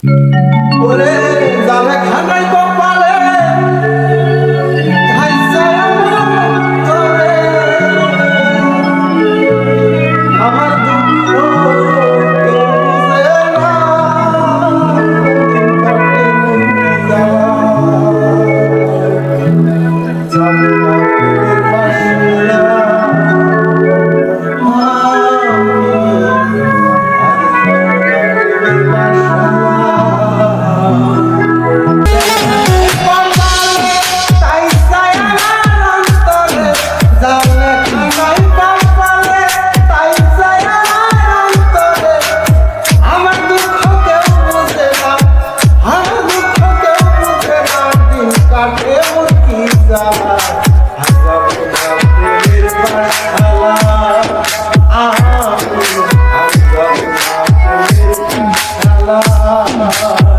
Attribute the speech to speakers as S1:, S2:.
S1: ওরে জালে খানাই কপালে খাইছে তোরে আমার দুঃখ কেউ বুঝে না কাটে মুজা জামনা পীরের বাসিয়া Allah